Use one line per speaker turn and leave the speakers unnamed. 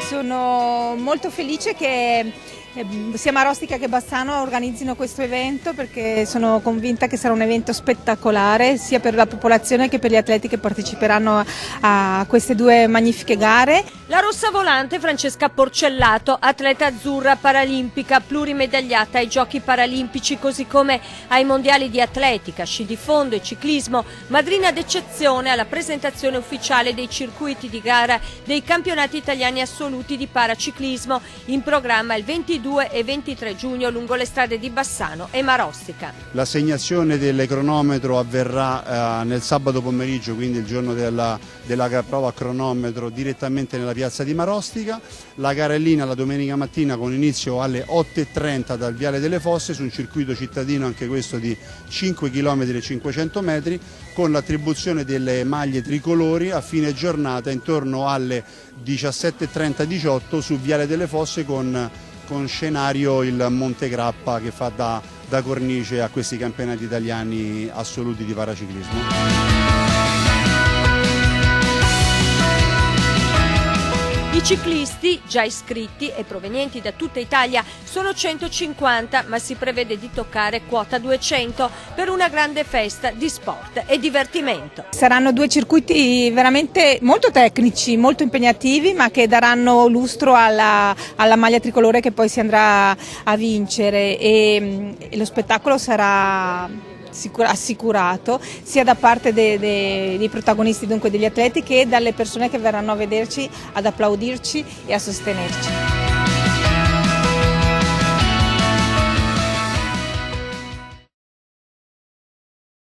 Sono molto felice che sia Marostica che Bassano organizzino questo evento, perché sono convinta che sarà un evento spettacolare sia per la popolazione che per gli atleti che parteciperanno a queste due magnifiche gare.
La rossa volante Francesca Porcellato, atleta azzurra paralimpica, plurimedagliata ai Giochi Paralimpici così come ai mondiali di atletica, sci di fondo e ciclismo, madrina d'eccezione alla presentazione ufficiale dei circuiti di gara dei campionati italiani assoluti di paraciclismo in programma il 22 e 23 giugno lungo le strade di Bassano e Marostica.
L'assegnazione del cronometro avverrà nel sabato pomeriggio, quindi il giorno della prova a cronometro, direttamente nella piazza di Marostica. La carellina la domenica mattina con inizio alle 8:30 dal Viale delle Fosse su un circuito cittadino, anche questo di 5 km e 500 metri, con l'attribuzione delle maglie tricolori a fine giornata intorno alle 17:30-18 su Viale delle Fosse con scenario il Monte Grappa che fa da cornice a questi campionati italiani assoluti di paraciclismo.
I ciclisti, già iscritti e provenienti da tutta Italia, sono 150, ma si prevede di toccare quota 200 per una grande festa di sport e divertimento.
Saranno due circuiti veramente molto tecnici, molto impegnativi, ma che daranno lustro alla maglia tricolore che poi si andrà a vincere, e lo spettacolo sarà assicurato sia da parte dei protagonisti, dunque degli atleti, che dalle persone che verranno a vederci, ad applaudirci e a sostenerci.